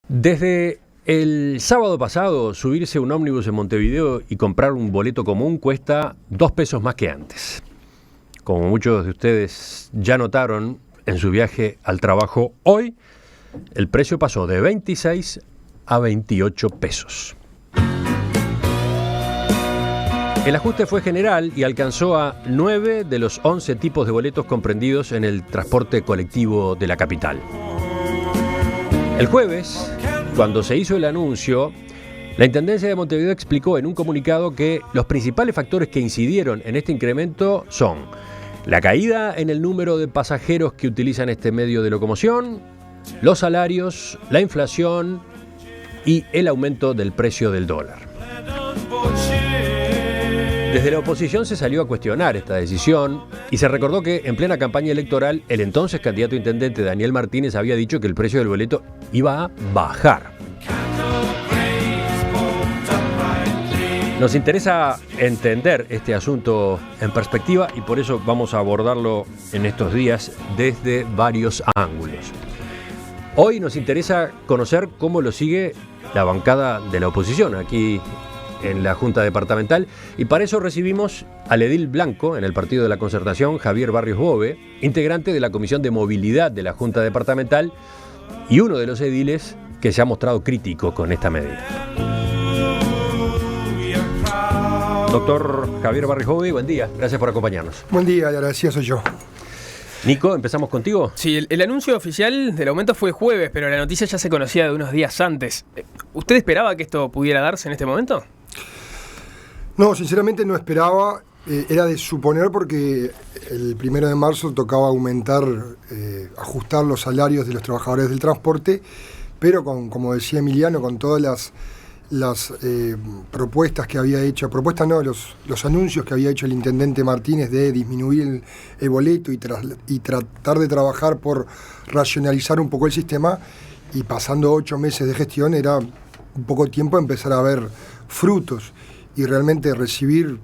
Desde el sábado pasado, subirse a un ómnibus en Montevideo y comprar un boleto común cuesta 2 pesos más que antes. Como muchos de ustedes ya notaron en su viaje al trabajo hoy, el precio pasó de 26 a 28 pesos. El ajuste fue general y alcanzó a 9 de los 11 tipos de boletos comprendidos en el transporte colectivo de la capital. El jueves, cuando se hizo el anuncio, la Intendencia de Montevideo explicó en un comunicado que los principales factores que incidieron en este incremento son la caída en el número de pasajeros que utilizan este medio de locomoción, los salarios, la inflación y el aumento del precio del dólar. Desde la oposición se salió a cuestionar esta decisión y se recordó que en plena campaña electoral el entonces candidato a intendente Daniel Martínez había dicho que el precio del boleto iba a bajar. Nos interesa entender este asunto en perspectiva y por eso vamos a abordarlo en estos días desde varios ángulos. Hoy nos interesa conocer cómo lo sigue la bancada de la oposición aquí en la Junta Departamental, y para eso recibimos al edil blanco en el Partido de la Concertación, Javier Barrios Bove, integrante de la Comisión de Movilidad de la Junta Departamental y uno de los ediles que se ha mostrado crítico con esta medida. Doctor Javier Barrios Bove, buen día, gracias por acompañarnos. Buen día, le agradecido soy yo. Nico, ¿empezamos contigo? Sí, el anuncio oficial del aumento fue jueves, pero la noticia ya se conocía de unos días antes. ¿Usted esperaba que esto pudiera darse en este momento? No, sinceramente no esperaba, era de suponer porque el 1 de marzo tocaba ajustar los salarios de los trabajadores del transporte, pero como decía Emiliano, con todas las propuestas que había hecho, los anuncios que había hecho el intendente Martínez de disminuir el boleto y tratar de trabajar por racionalizar un poco el sistema, y pasando 8 meses de gestión era un poco tiempo de empezar a ver frutos y realmente recibir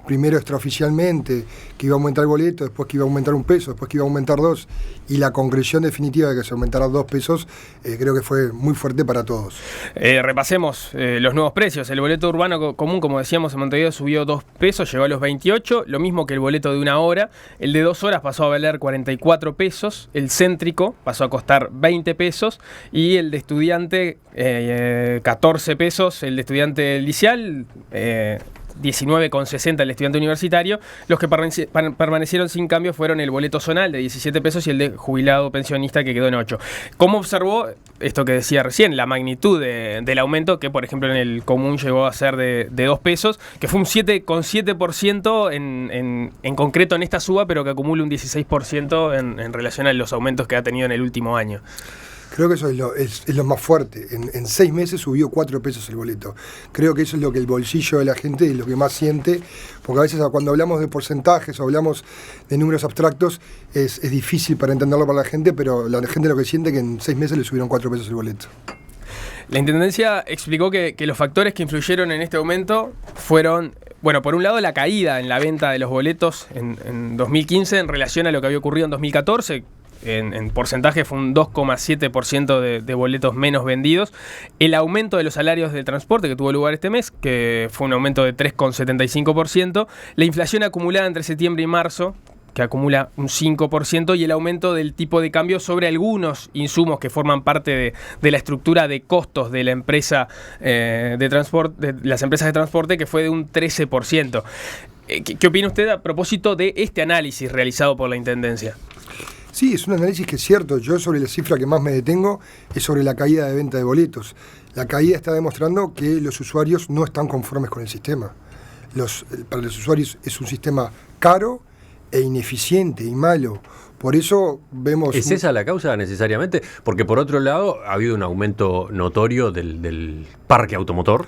primero extraoficialmente que iba a aumentar el boleto, después que iba a aumentar 1 peso, después que iba a aumentar 2, y la concreción definitiva de que se aumentara 2 pesos, creo que fue muy fuerte para todos. Repasemos los nuevos precios. El boleto urbano común, como decíamos, en Montevideo subió 2 pesos, llegó a los 28, lo mismo que el boleto de 1 hora. El de 2 horas pasó a valer 44 pesos, el céntrico pasó a costar 20 pesos y el de estudiante 14 pesos, el de estudiante liceal 19,60 el estudiante universitario. Los que permanecieron sin cambio fueron el boleto zonal de 17 pesos y el de jubilado pensionista, que quedó en 8. ¿Cómo observó esto que decía recién, la magnitud del aumento, que por ejemplo en el común llegó a ser de 2 pesos, que fue un 7,7% en concreto en esta suba, pero que acumula un 16% en relación a los aumentos que ha tenido en el último año? Creo que eso es lo más fuerte. En 6 meses subió 4 pesos el boleto. Creo que eso es lo que el bolsillo de la gente es lo que más siente, porque a veces cuando hablamos de porcentajes o hablamos de números abstractos es difícil para entenderlo para la gente, pero la gente lo que siente es que en 6 meses le subieron 4 pesos el boleto. La Intendencia explicó que los factores que influyeron en este aumento fueron, bueno, por un lado la caída en la venta de los boletos en 2015 en relación a lo que había ocurrido en 2014, en porcentaje fue un 2,7% de boletos menos vendidos. El aumento de los salarios de transporte que tuvo lugar este mes, que fue un aumento de 3,75%. La inflación acumulada entre septiembre y marzo, que acumula un 5%, y el aumento del tipo de cambio sobre algunos insumos que forman parte de la estructura de costos de la empresa de transporte, de las empresas de transporte, que fue de un 13%. ¿Qué opina usted a propósito de este análisis realizado por la Intendencia? Sí, es un análisis que es cierto. Yo sobre la cifra que más me detengo es sobre la caída de venta de boletos. La caída está demostrando que los usuarios no están conformes con el sistema. Para los usuarios es un sistema caro e ineficiente y malo. Por eso vemos... ¿Es esa la causa necesariamente? Porque por otro lado ha habido un aumento notorio del parque automotor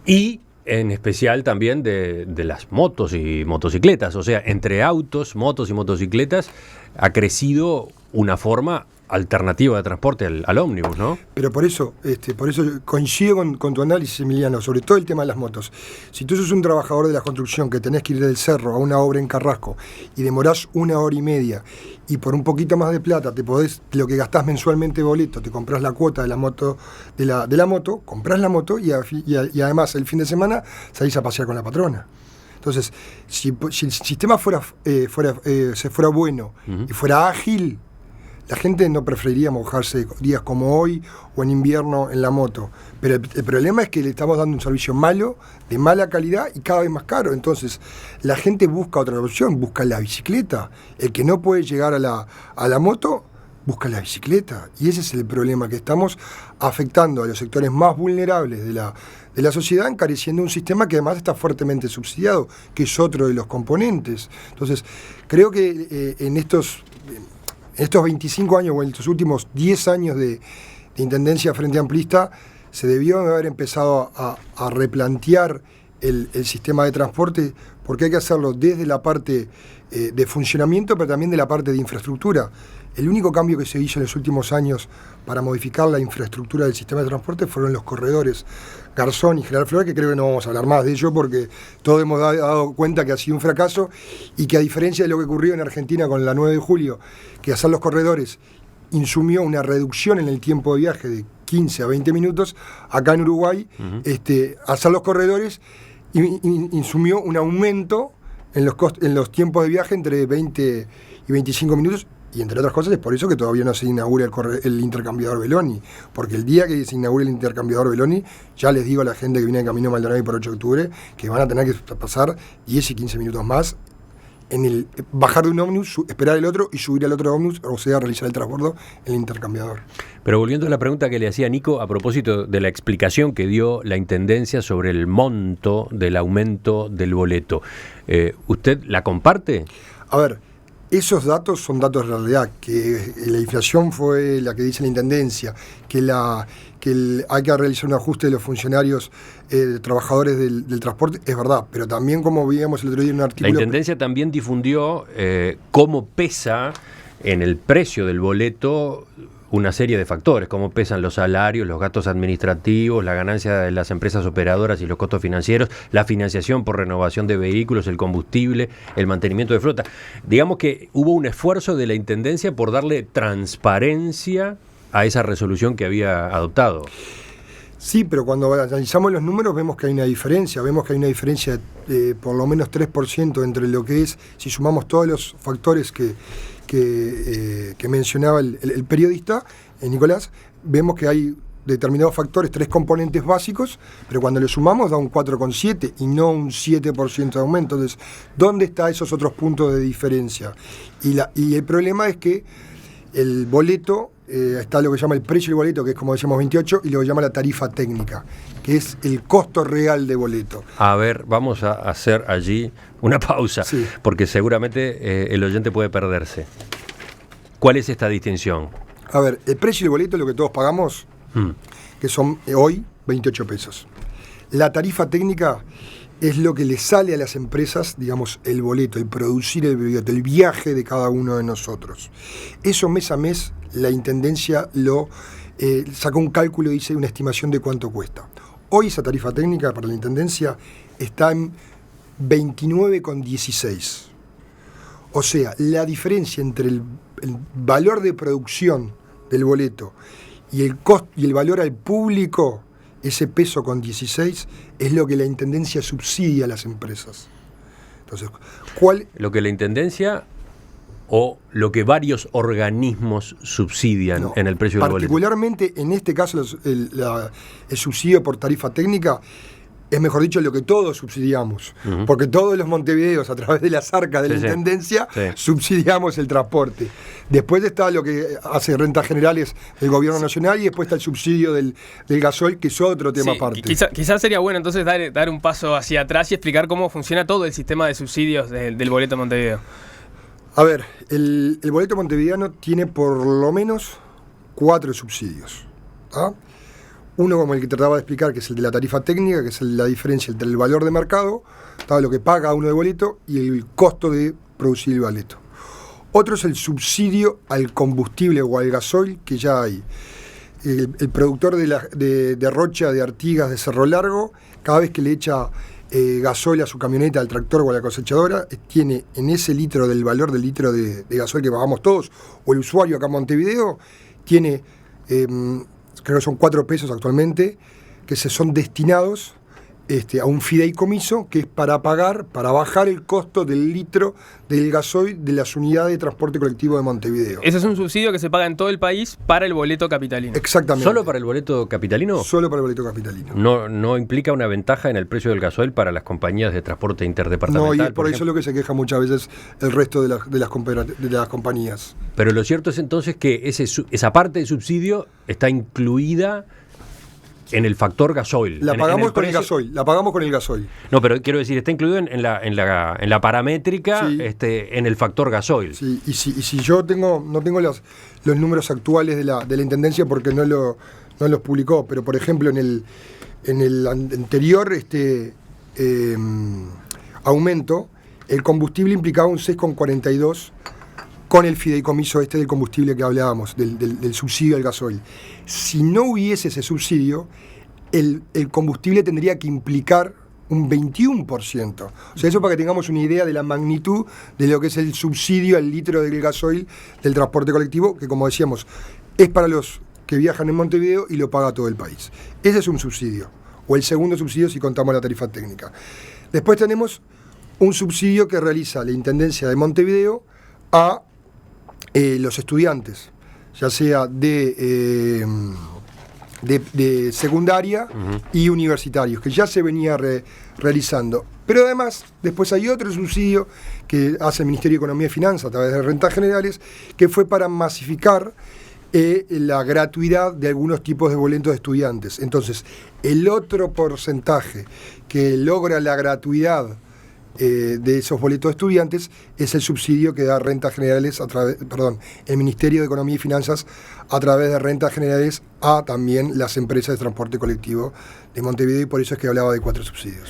y en especial también de las motos y motocicletas. O sea, entre autos, motos y motocicletas ha crecido una forma alternativa de transporte al ómnibus, ¿no? Pero por eso coincido con tu análisis, Emiliano, sobre todo el tema de las motos. Si tú sos un trabajador de la construcción que tenés que ir del cerro a una obra en Carrasco y demorás 1 hora y media y por un poquito más de plata te podés, lo que gastás mensualmente de boleto, te comprás la cuota de la moto, comprás la moto y además el fin de semana salís a pasear con la patrona. Entonces, si el sistema fuera bueno y fuera ágil, la gente no preferiría mojarse días como hoy o en invierno en la moto. Pero el problema es que le estamos dando un servicio malo, de mala calidad y cada vez más caro. Entonces, la gente busca otra opción, busca la bicicleta. El que no puede llegar a la moto, busca la bicicleta. Y ese es el problema, que estamos afectando a los sectores más vulnerables de la sociedad, encareciendo un sistema que además está fuertemente subsidiado, que es otro de los componentes. Entonces, creo que en estos 25 años o en estos últimos 10 años de intendencia frente amplista, se debió haber empezado a replantear el sistema de transporte, porque hay que hacerlo desde la parte de funcionamiento, pero también de la parte de infraestructura. El único cambio que se hizo en los últimos años para modificar la infraestructura del sistema de transporte fueron los corredores Garzón y General Flores, que creo que no vamos a hablar más de ello porque todos hemos dado cuenta que ha sido un fracaso y que, a diferencia de lo que ocurrió en Argentina con la 9 de julio, que hacer los corredores insumió una reducción en el tiempo de viaje de 15 a 20 minutos, acá en Uruguay, hacer los corredores insumió un aumento en los tiempos de viaje entre 20 y 25 minutos. Y entre otras cosas es por eso que todavía no se inaugura el intercambiador Beloni, porque el día que se inaugure el intercambiador Beloni, ya les digo a la gente que viene de camino a Maldonado y por 8 de octubre, que van a tener que pasar 10 y 15 minutos más en bajar de un ómnibus, esperar el otro y subir al otro ómnibus, o sea, realizar el transbordo en el intercambiador. Pero volviendo a la pregunta que le hacía Nico, a propósito de la explicación que dio la Intendencia sobre el monto del aumento del boleto, ¿usted la comparte? A ver, esos datos son datos de realidad, que la inflación fue la que dice la Intendencia, que hay que realizar un ajuste de los funcionarios, trabajadores del transporte, es verdad, pero también, como veíamos el otro día en un artículo... La Intendencia también difundió cómo pesa en el precio del boleto una serie de factores, cómo pesan los salarios, los gastos administrativos, la ganancia de las empresas operadoras y los costos financieros, la financiación por renovación de vehículos, el combustible, el mantenimiento de flota. Digamos que hubo un esfuerzo de la Intendencia por darle transparencia a esa resolución que había adoptado. Sí, pero cuando analizamos los números vemos que hay una diferencia, de por lo menos 3% entre lo que es, si sumamos todos los factores que mencionaba el periodista, Nicolás, vemos que hay determinados factores, 3 componentes básicos, pero cuando le sumamos da un 4,7 y no un 7% de aumento. Entonces, ¿dónde están esos otros puntos de diferencia? Y el problema es que el boleto, está lo que se llama el precio del boleto, que es, como decíamos, 28, y lo que llama la tarifa técnica, que es el costo real de boleto. A ver, vamos a hacer allí una pausa, sí, porque seguramente el oyente puede perderse. ¿Cuál es esta distinción? A ver, el precio del boleto es lo que todos pagamos, que son hoy 28 pesos. La tarifa técnica es lo que le sale a las empresas, digamos, el boleto, el producir el boleto, el viaje de cada uno de nosotros. Eso mes a mes la Intendencia sacó un cálculo y dice una estimación de cuánto cuesta. Hoy esa tarifa técnica para la Intendencia está en 29,16. O sea, la diferencia entre el valor de producción del boleto y el costo y el valor al público, ese peso con 16, es lo que la Intendencia subsidia a las empresas. Entonces, ¿cuál? Lo que la Intendencia o lo que varios organismos subsidian en el precio del boleto. Particularmente en este caso el subsidio por tarifa técnica es, mejor dicho, lo que todos subsidiamos, porque todos los montevideos, a través de las arcas de la Intendencia, subsidiamos el transporte. Después está lo que hace rentas generales del gobierno nacional, y después está el subsidio del gasoil, que es otro tema aparte. Quizás sería bueno entonces dar un paso hacia atrás y explicar cómo funciona todo el sistema de subsidios del boleto Montevideo. A ver, el boleto montevideano tiene por lo menos 4 subsidios. Uno, como el que trataba de explicar, que es el de la tarifa técnica, que es la diferencia entre el valor de mercado, lo que paga uno de boleto, y el costo de producir el boleto. Otro es el subsidio al combustible o al gasoil que ya hay. El productor de Rocha, de Artigas, de Cerro Largo, cada vez que le echa gasoil a su camioneta, al tractor o a la cosechadora, tiene en ese litro del valor del litro de gasoil que pagamos todos, o el usuario acá en Montevideo, tiene, creo que son 4 pesos actualmente, que se son destinados a un fideicomiso que es para bajar el costo del litro del gasoil de las unidades de transporte colectivo de Montevideo. Ese es un subsidio que se paga en todo el país para el boleto capitalino. Exactamente. ¿Solo para el boleto capitalino? Solo para el boleto capitalino. No implica una ventaja en el precio del gasoil para las compañías de transporte interdepartamental. No, y es por eso lo que se queja muchas veces el resto de las compañías. Pero lo cierto es entonces que esa parte de subsidio está incluida en el factor gasoil. La pagamos con el gasoil. No, pero quiero decir, está incluido en la paramétrica, sí, en el factor gasoil. Sí, y si yo no tengo los números actuales de la Intendencia porque no los publicó, pero por ejemplo en el anterior aumento, el combustible implicaba un 6,42 con el fideicomiso del combustible que hablábamos, del subsidio al gasoil. Si no hubiese ese subsidio, el combustible tendría que implicar un 21%. O sea, eso para que tengamos una idea de la magnitud de lo que es el subsidio al litro del gasoil del transporte colectivo, que como decíamos, es para los que viajan en Montevideo y lo paga todo el país. Ese es un subsidio, o el segundo subsidio si contamos la tarifa técnica. Después tenemos un subsidio que realiza la Intendencia de Montevideo a los estudiantes, ya sea de secundaria y universitarios, que ya se venía realizando. Pero además, después hay otro subsidio que hace el Ministerio de Economía y Finanzas a través de rentas generales, que fue para masificar la gratuidad de algunos tipos de boletos de estudiantes. Entonces, el otro porcentaje que logra la gratuidad de esos boletos de estudiantes es el subsidio que da rentas generales el Ministerio de Economía y Finanzas a través de rentas generales a también las empresas de transporte colectivo de Montevideo, y por eso es que hablaba de 4 subsidios.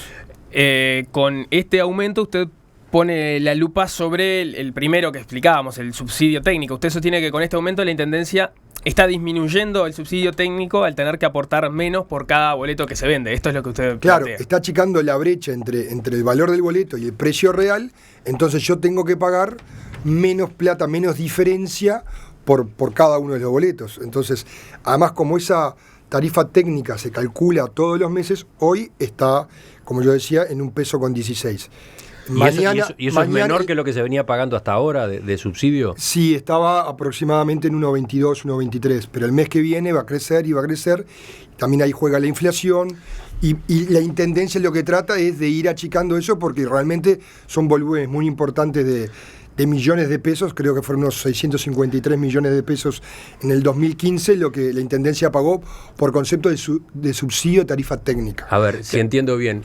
Con este aumento usted pone la lupa sobre el primero que explicábamos, el subsidio técnico. Usted sostiene que con este aumento la Intendencia está disminuyendo el subsidio técnico al tener que aportar menos por cada boleto que se vende. Esto es lo que usted Claro, plantea. está achicando la brecha entre el valor del boleto y el precio real, entonces yo tengo que pagar menos plata, menos diferencia por cada uno de los boletos. Entonces, además, como esa tarifa técnica se calcula todos los meses, hoy está, como yo decía, en 1,16 pesos. ¿Y eso es menor que lo que se venía pagando hasta ahora de subsidio? Sí, estaba aproximadamente en 1,22, 1,23, pero el mes que viene va a crecer y va a crecer. También ahí juega la inflación y la Intendencia lo que trata es de ir achicando eso, porque realmente son volúmenes muy importantes de millones de pesos. Creo que fueron unos 653 millones de pesos en el 2015 lo que la Intendencia pagó por concepto de subsidio de tarifa técnica. A ver, si entiendo bien,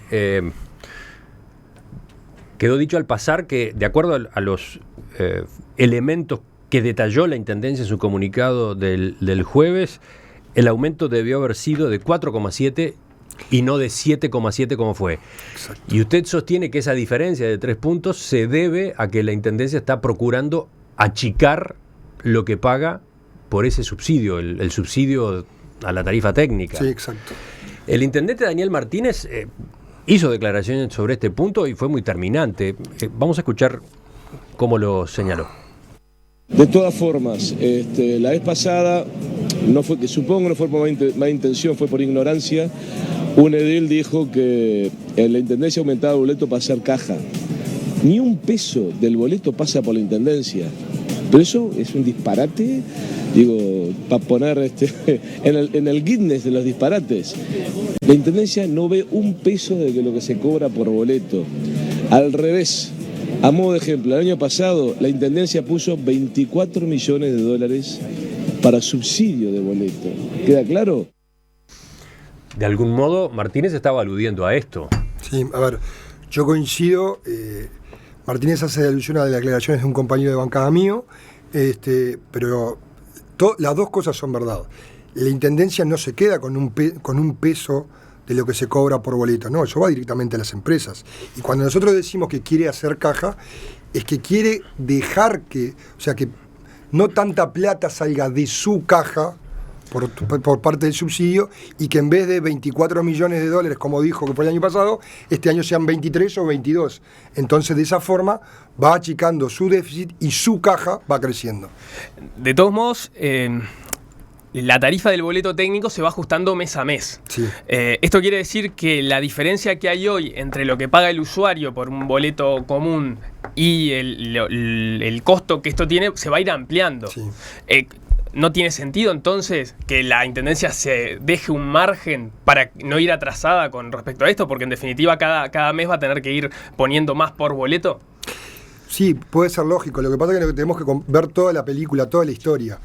quedó dicho al pasar que, de acuerdo a los elementos que detalló la Intendencia en su comunicado del jueves, el aumento debió haber sido de 4,7 y no de 7,7 como fue. Exacto. Y usted sostiene que esa diferencia de 3 puntos se debe a que la Intendencia está procurando achicar lo que paga por ese subsidio, el subsidio a la tarifa técnica. Sí, exacto. El intendente Daniel Martínez hizo declaraciones sobre este punto y fue muy terminante. Vamos a escuchar cómo lo señaló. De todas formas, la vez pasada, supongo no fue por mala intención, fue por ignorancia, un edil dijo que en la Intendencia aumentaba el boleto para hacer caja. Ni un peso del boleto pasa por la Intendencia. Pero eso es un disparate, digo, para poner en el Guinness de los disparates. La Intendencia no ve un peso de lo que se cobra por boleto. Al revés, a modo de ejemplo, el año pasado la Intendencia puso 24 millones de dólares para subsidio de boleto. ¿Queda claro? De algún modo, Martínez estaba aludiendo a esto. Sí, a ver, yo coincido. Martínez hace alusión a las declaraciones de un compañero de bancada mío, pero las dos cosas son verdad. La Intendencia no se queda con un peso de lo que se cobra por boleto, no, eso va directamente a las empresas. Y cuando nosotros decimos que quiere hacer caja, es que quiere dejar que no tanta plata salga de su caja por parte del subsidio, y que en vez de 24 millones de dólares, como dijo que fue el año pasado, este año sean 23 o 22. Entonces, de esa forma, va achicando su déficit y su caja va creciendo. De todos modos, la tarifa del boleto técnico se va ajustando mes a mes. Sí. Esto quiere decir que la diferencia que hay hoy entre lo que paga el usuario por un boleto común y el costo que esto tiene se va a ir ampliando. Sí. ¿No tiene sentido entonces que la Intendencia se deje un margen para no ir atrasada con respecto a esto? Porque en definitiva cada mes va a tener que ir poniendo más por boleto. Sí, puede ser lógico. Lo que pasa es que tenemos que ver toda la película, toda la historia.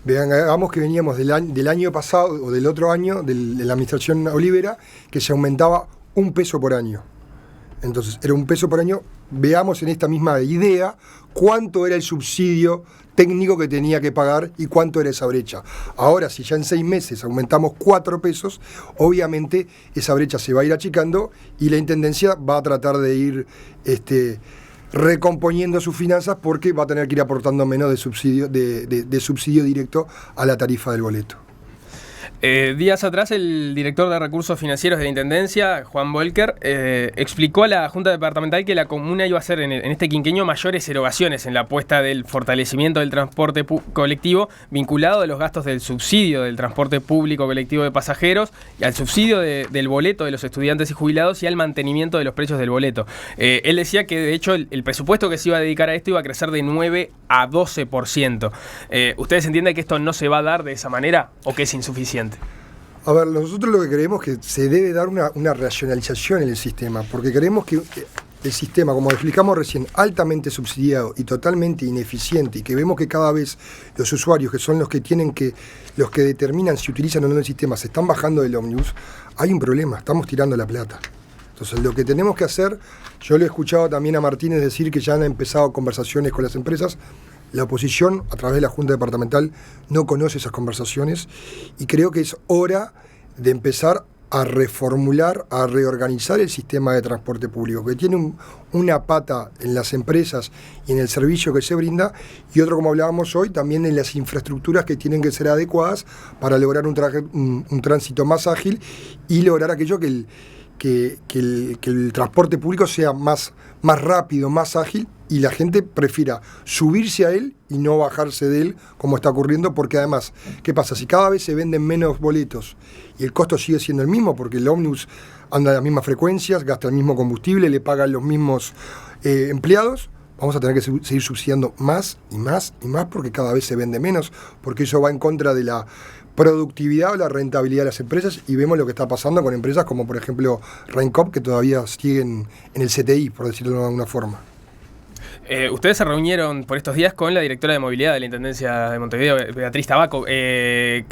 Veamos que veníamos del año pasado o del otro año, de la administración Olivera, que se aumentaba $1 por año. Entonces, era $1 por año. Veamos en esta misma idea cuánto era el subsidio técnico que tenía que pagar y cuánto era esa brecha. Ahora, si ya en 6 meses aumentamos $4, obviamente esa brecha se va a ir achicando y la Intendencia va a tratar de ir recomponiendo sus finanzas, porque va a tener que ir aportando menos de subsidio directo a la tarifa del boleto. Días atrás, el director de Recursos Financieros de la Intendencia, Juan Volker, explicó a la Junta Departamental que la comuna iba a hacer en este quinquenio mayores erogaciones en la apuesta del fortalecimiento del transporte colectivo, vinculado a los gastos del subsidio del transporte público colectivo de pasajeros, y al subsidio del boleto de los estudiantes y jubilados, y al mantenimiento de los precios del boleto. Él decía que, de hecho, el presupuesto que se iba a dedicar a esto iba a crecer de 9 a 12%. ¿Ustedes entienden que esto no se va a dar de esa manera o que es insuficiente? A ver, nosotros lo que creemos es que se debe dar una racionalización en el sistema, porque creemos que el sistema, como explicamos recién, altamente subsidiado y totalmente ineficiente, y que vemos que cada vez los usuarios, que son los que determinan si utilizan o no el sistema, se están bajando del ómnibus, hay un problema, estamos tirando la plata. Entonces, lo que tenemos que hacer, yo lo he escuchado también a Martínez decir que ya han empezado conversaciones con las empresas. La oposición, a través de la Junta Departamental, no conoce esas conversaciones, y creo que es hora de empezar a reformular, a reorganizar el sistema de transporte público, que tiene una pata en las empresas y en el servicio que se brinda, y otro, como hablábamos hoy, también en las infraestructuras que tienen que ser adecuadas para lograr un tránsito más ágil y lograr aquello que el transporte público sea más rápido, más ágil, y la gente prefiera subirse a él y no bajarse de él, como está ocurriendo, porque además, ¿qué pasa? Si cada vez se venden menos boletos y el costo sigue siendo el mismo, porque el ómnibus anda a las mismas frecuencias, gasta el mismo combustible, le pagan los mismos empleados, vamos a tener que seguir subsidiando más y más y más, porque cada vez se vende menos, porque eso va en contra de la productividad o la rentabilidad de las empresas, y vemos lo que está pasando con empresas como, por ejemplo, Rencoop, que todavía siguen en el CTI, por decirlo de alguna forma. Ustedes se reunieron por estos días con la directora de movilidad de la Intendencia de Montevideo, Beatriz Tabaco.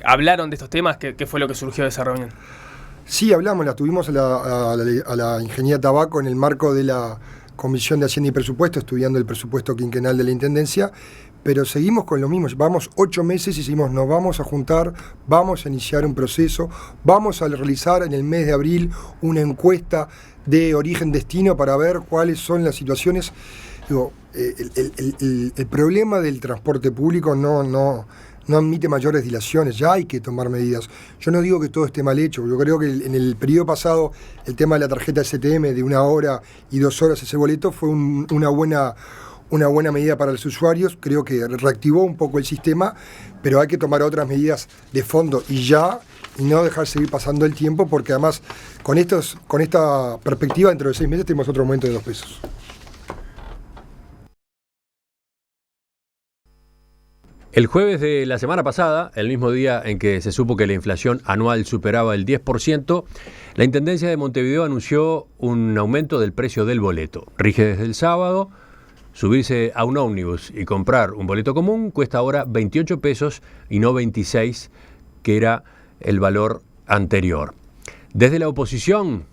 ¿Hablaron de estos temas? ¿Qué fue lo que surgió de esa reunión? Sí, hablamos, la tuvimos a la ingeniera Tabaco en el marco de la Comisión de Hacienda y Presupuesto, estudiando el presupuesto quinquenal de la Intendencia, pero seguimos con lo mismo. Vamos 8 meses y decimos, nos vamos a juntar, vamos a iniciar un proceso, vamos a realizar en el mes de abril una encuesta de origen-destino para ver cuáles son las situaciones. Digo, el problema del transporte público no admite mayores dilaciones, ya hay que tomar medidas. Yo no digo que todo esté mal hecho, yo creo que en el periodo pasado el tema de la tarjeta STM de 1 hora y 2 horas ese boleto fue una buena medida para los usuarios, creo que reactivó un poco el sistema, pero hay que tomar otras medidas de fondo y no dejar seguir pasando el tiempo, porque además con esta perspectiva dentro de 6 meses tenemos otro aumento de $2. El jueves de la semana pasada, el mismo día en que se supo que la inflación anual superaba el 10%, la Intendencia de Montevideo anunció un aumento del precio del boleto. Rige desde el sábado. Subirse a un ómnibus y comprar un boleto común cuesta ahora $28 y no 26, que era el valor anterior. Desde la oposición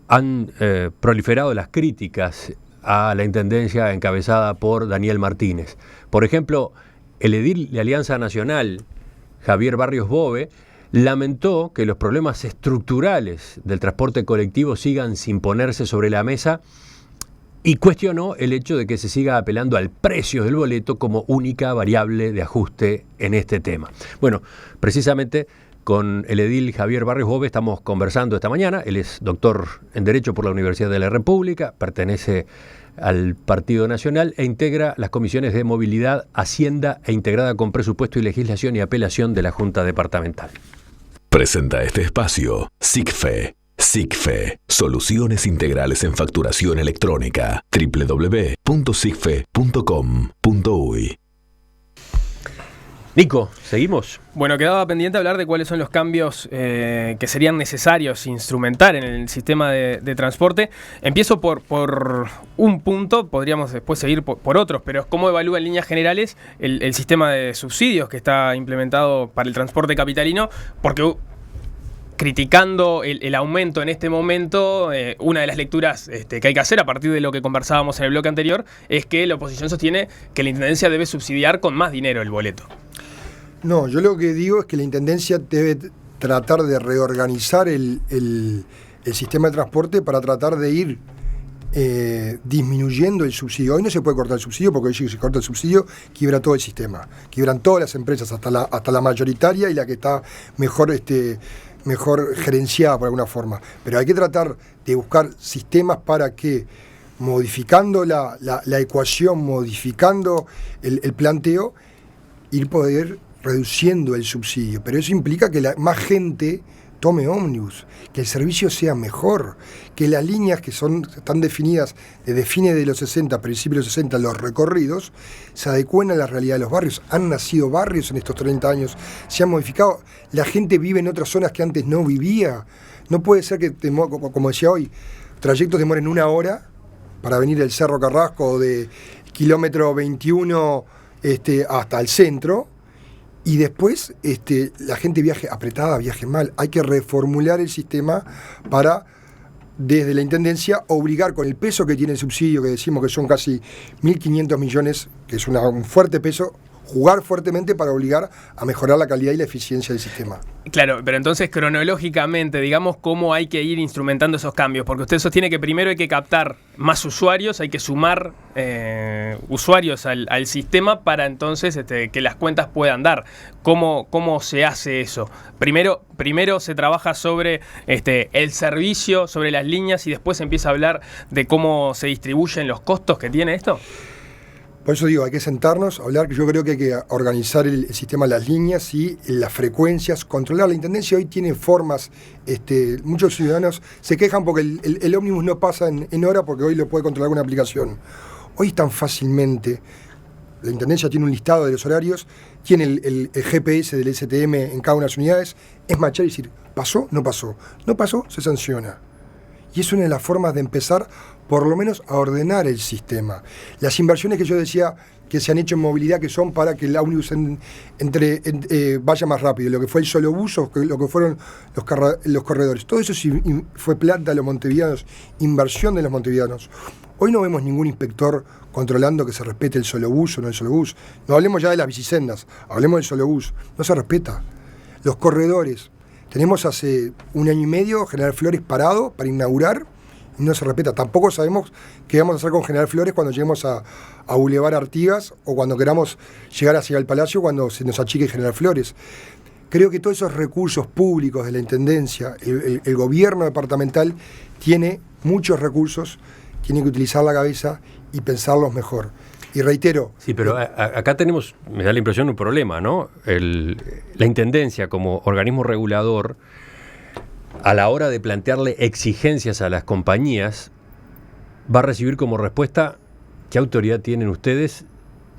han proliferado las críticas a la Intendencia encabezada por Daniel Martínez. Por ejemplo, el edil de Alianza Nacional, Javier Barrios Bove, lamentó que los problemas estructurales del transporte colectivo sigan sin ponerse sobre la mesa y cuestionó el hecho de que se siga apelando al precio del boleto como única variable de ajuste en este tema. Bueno, precisamente con el edil Javier Barrios Bove estamos conversando esta mañana. Él es doctor en Derecho por la Universidad de la República, pertenece al Partido Nacional e integra las comisiones de Movilidad, Hacienda e integrada con Presupuesto y Legislación y Apelación de la Junta Departamental. Presenta este espacio SICFE. SICFE, soluciones integrales en facturación electrónica. www.sicfe.com.uy. Nico, ¿seguimos? Bueno, quedaba pendiente hablar de cuáles son los cambios que serían necesarios instrumentar en el sistema de transporte. Empiezo por un punto, podríamos después seguir por otros, pero ¿cómo evalúa en líneas generales el sistema de subsidios que está implementado para el transporte capitalino? Porque criticando el aumento en este momento, una de las lecturas que hay que hacer a partir de lo que conversábamos en el bloque anterior es que la oposición sostiene que la Intendencia debe subsidiar con más dinero el boleto. No, yo lo que digo es que la Intendencia debe tratar de reorganizar el sistema de transporte para tratar de ir disminuyendo el subsidio. Hoy no se puede cortar el subsidio porque hoy si se corta el subsidio quiebra todo el sistema, quiebran todas las empresas, hasta la mayoritaria y la que está mejor gerenciada por alguna forma. Pero hay que tratar de buscar sistemas para que, modificando la ecuación, modificando el planteo, ir poder reduciendo el subsidio. Pero eso implica que más gente tome ómnibus, que el servicio sea mejor, que las líneas que están definidas desde fines de los 60, principios de los 60, los recorridos, se adecúen a la realidad de los barrios. Han nacido barrios en estos 30 años, se han modificado, la gente vive en otras zonas que antes no vivía. No puede ser que, como decía hoy, trayectos demoren 1 hora para venir del Cerro Carrasco de kilómetro 21 hasta el centro, y después la gente viaje apretada, viaje mal. Hay que reformular el sistema para, desde la Intendencia, obligar con el peso que tiene el subsidio, que decimos que son casi 1.500 millones, que es un fuerte peso, jugar fuertemente para obligar a mejorar la calidad y la eficiencia del sistema. Claro, pero entonces cronológicamente, digamos, ¿cómo hay que ir instrumentando esos cambios? Porque usted sostiene que primero hay que captar más usuarios, hay que sumar usuarios al sistema para entonces que las cuentas puedan dar. ¿Cómo se hace eso? Primero se trabaja sobre el servicio, sobre las líneas, y después se empieza a hablar de cómo se distribuyen los costos que tiene esto. Por eso digo, hay que sentarnos, hablar, que yo creo que hay que organizar el sistema de las líneas y las frecuencias, controlar. La Intendencia hoy tiene formas, muchos ciudadanos se quejan porque el ómnibus no pasa en hora porque hoy lo puede controlar una aplicación. Hoy es tan fácilmente, la Intendencia tiene un listado de los horarios, tiene el GPS del STM en cada una de las unidades, es marchar y decir, ¿pasó? No pasó. No pasó, se sanciona. Y es una de las formas de empezar, por lo menos, a ordenar el sistema. Las inversiones que yo decía que se han hecho en movilidad, que son para que el ómnibus vaya más rápido, lo que fue el solo bus o lo que fueron los corredores. Todo eso fue plata de los montevideanos, inversión de los montevideanos. Hoy no vemos ningún inspector controlando que se respete el solo bus o no el solo bus. No hablemos ya de las bicisendas, hablemos del solo bus. No se respeta. Los corredores. Tenemos hace 1 año y medio General Flores parado para inaugurar y no se respeta. Tampoco sabemos qué vamos a hacer con General Flores cuando lleguemos a Boulevard Artigas o cuando queramos llegar hacia el Palacio cuando se nos achique General Flores. Creo que todos esos recursos públicos de la Intendencia, el gobierno departamental tiene muchos recursos, tiene que utilizar la cabeza y pensarlos mejor. Y reitero... Sí, pero acá tenemos, me da la impresión, un problema, ¿no? La Intendencia como organismo regulador, a la hora de plantearle exigencias a las compañías, va a recibir como respuesta ¿qué autoridad tienen ustedes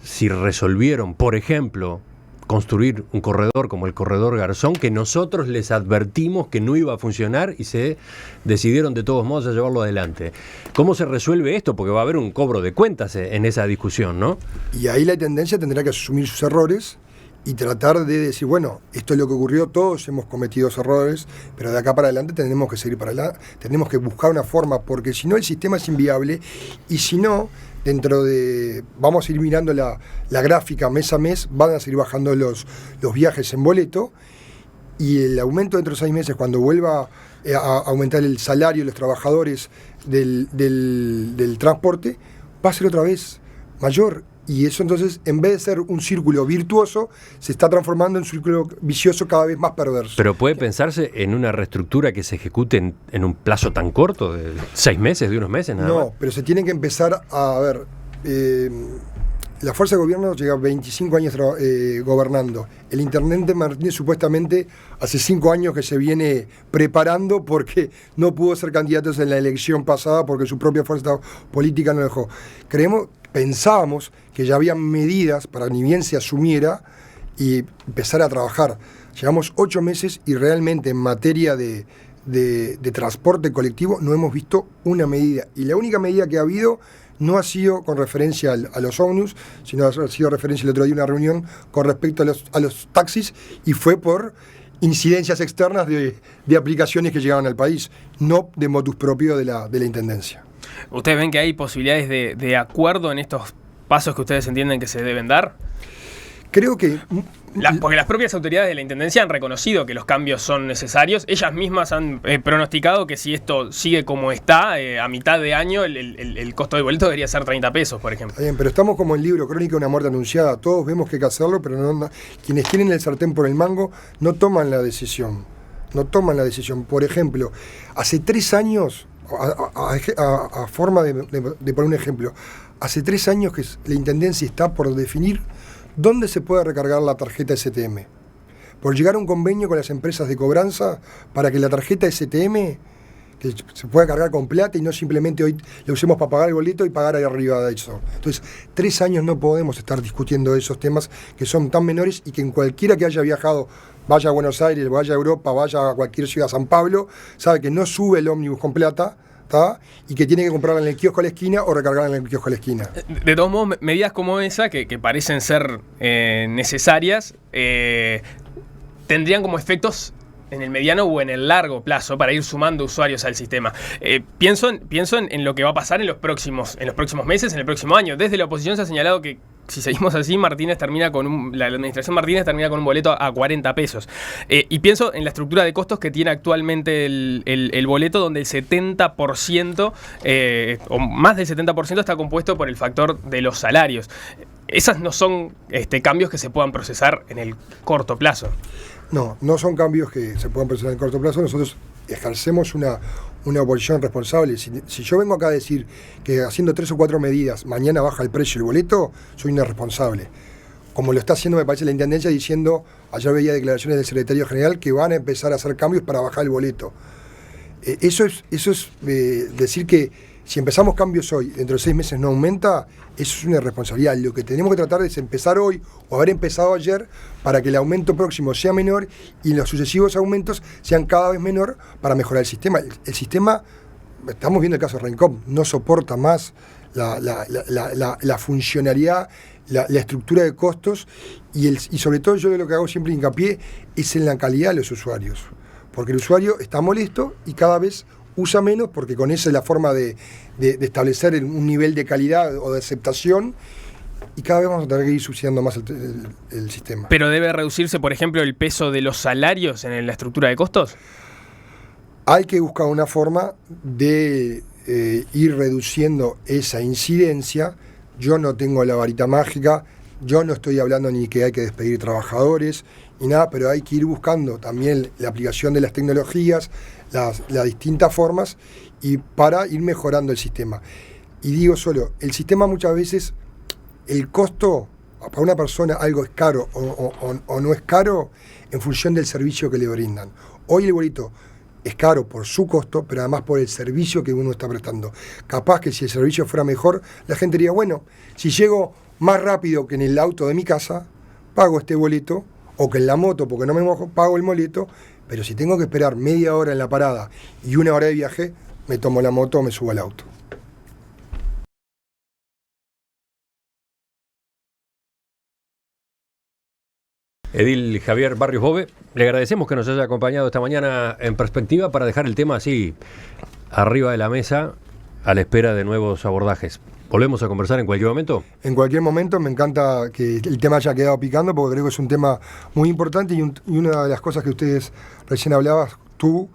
si resolvieron, por ejemplo, construir un corredor como el corredor Garzón, que nosotros les advertimos que no iba a funcionar y se decidieron de todos modos a llevarlo adelante? ¿Cómo se resuelve esto? Porque va a haber un cobro de cuentas en esa discusión, ¿no? Y ahí la Intendencia tendrá que asumir sus errores y tratar de decir, bueno, esto es lo que ocurrió, todos hemos cometido errores, pero de acá para adelante tenemos que seguir para adelante, tenemos que buscar una forma, porque si no el sistema es inviable, y si no, vamos a ir mirando la gráfica mes a mes, van a seguir bajando los viajes en boleto, y el aumento dentro de 6 meses, cuando vuelva a aumentar el salario de los trabajadores del transporte, va a ser otra vez mayor. Y eso entonces, en vez de ser un círculo virtuoso, se está transformando en un círculo vicioso cada vez más perverso. Pero puede pensarse en una reestructura que se ejecute en un plazo tan corto, de 6 meses, de unos meses nada más. No, pero se tiene que empezar a ver. La fuerza de gobierno lleva 25 años gobernando. El intendente Martínez supuestamente hace 5 años que se viene preparando porque no pudo ser candidato en la elección pasada porque su propia fuerza política no lo dejó. Pensábamos que ya había medidas para ni bien se asumiera y empezar a trabajar. Llevamos 8 meses y realmente en materia de transporte colectivo no hemos visto una medida. Y la única medida que ha habido no ha sido con referencia a los ómnibus, sino ha sido referencia el otro día a una reunión con respecto a los taxis, y fue por incidencias externas de aplicaciones que llegaban al país, no de motus propio de la Intendencia. ¿Ustedes ven que hay posibilidades de acuerdo en estos pasos que ustedes entienden que se deben dar? Creo que... Porque las propias autoridades de la Intendencia han reconocido que los cambios son necesarios. Ellas mismas han pronosticado que si esto sigue como está, a mitad de año el costo del boleto debería ser 30 pesos, por ejemplo. Está bien, pero estamos como el libro Crónica de una muerte anunciada. Todos vemos que hay que hacerlo, pero quienes tienen el sartén por el mango no toman la decisión. Por ejemplo, hace 3 años, a forma de poner un ejemplo, hace 3 años que la Intendencia está por definir ¿dónde se puede recargar la tarjeta STM? Por llegar a un convenio con las empresas de cobranza para que la tarjeta STM que se pueda cargar con plata y no simplemente hoy la usemos para pagar el boleto y pagar ahí arriba de eso. Entonces, 3 años no podemos estar discutiendo esos temas que son tan menores y que en cualquiera que haya viajado, vaya a Buenos Aires, vaya a Europa, vaya a cualquier ciudad, San Pablo, sabe que no sube el ómnibus con plata, y que tiene que comprarla en el kiosco a la esquina o recargarla en el kiosco a la esquina. De todos modos, medidas como esa, que parecen ser necesarias, tendrían como efectos en el mediano o en el largo plazo para ir sumando usuarios al sistema. Pienso en lo que va a pasar en los próximos meses, en el próximo año. Desde la oposición se ha señalado que si seguimos así, la administración Martínez termina con un boleto a 40 pesos. Y pienso en la estructura de costos que tiene actualmente el boleto, donde el 70%, o más del 70%, está compuesto por el factor de los salarios. Esas no son cambios que se puedan procesar en el corto plazo. No son cambios que se puedan procesar en el corto plazo. Nosotros ejercemos una oposición responsable. Si yo vengo acá a decir que haciendo 3 o 4 medidas mañana baja el precio del boleto, soy un irresponsable. Como lo está haciendo, me parece, la Intendencia diciendo, ayer veía declaraciones del secretario general que van a empezar a hacer cambios para bajar el boleto. Eso es decir que si empezamos cambios hoy, dentro de 6 meses no aumenta, eso es una irresponsabilidad. Lo que tenemos que tratar es empezar hoy o haber empezado ayer para que el aumento próximo sea menor y los sucesivos aumentos sean cada vez menor para mejorar el sistema. El sistema, estamos viendo el caso de Rencom, no soporta más la funcionalidad, la estructura de costos y sobre todo yo lo que hago siempre hincapié es en la calidad de los usuarios. Porque el usuario está molesto y cada vez usa menos porque con esa es la forma de establecer un nivel de calidad o de aceptación y cada vez vamos a tener que ir subsidiando más el sistema. ¿Pero debe reducirse, por ejemplo, el peso de los salarios en la estructura de costos? Hay que buscar una forma de ir reduciendo esa incidencia. Yo no tengo la varita mágica, yo no estoy hablando ni que hay que despedir trabajadores ni nada, pero hay que ir buscando también la aplicación de las tecnologías, las distintas formas y para ir mejorando el sistema. Y digo solo, el sistema muchas veces, el costo para una persona algo es caro o no es caro en función del servicio que le brindan. Hoy el boleto es caro por su costo, pero además por el servicio que uno está prestando. Capaz que si el servicio fuera mejor, la gente diría, bueno, si llego más rápido que en el auto de mi casa, pago este boleto, o que en la moto, porque no me mojo, pago el boleto, pero si tengo que esperar media hora en la parada y 1 hora de viaje, me tomo la moto o me subo al auto. Edil Javier Barrios Bove, le agradecemos que nos haya acompañado esta mañana en Perspectiva para dejar el tema así arriba de la mesa a la espera de nuevos abordajes. ¿Volvemos a conversar en cualquier momento? En cualquier momento. Me encanta que el tema haya quedado picando porque creo que es un tema muy importante y una de las cosas que ustedes recién hablabas, tú,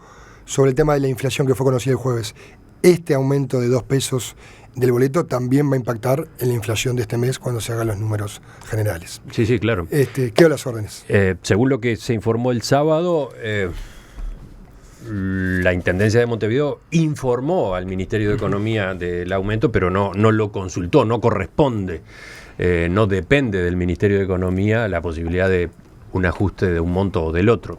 sobre el tema de la inflación que fue conocida el jueves. Este aumento de 2 pesos del boleto también va a impactar en la inflación de este mes cuando se hagan los números generales. Sí, claro. Quedo a las órdenes. Según lo que se informó el sábado, la Intendencia de Montevideo informó al Ministerio de Economía del aumento, pero no lo consultó, no corresponde, no depende del Ministerio de Economía la posibilidad de un ajuste de un monto o del otro.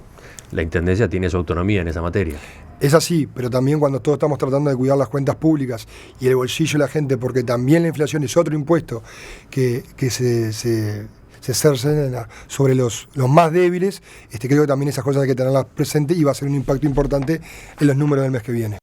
La Intendencia tiene su autonomía en esa materia. Es así, pero también cuando todos estamos tratando de cuidar las cuentas públicas y el bolsillo de la gente, porque también la inflación es otro impuesto que se cercena sobre los más débiles, creo que también esas cosas hay que tenerlas presentes y va a ser un impacto importante en los números del mes que viene.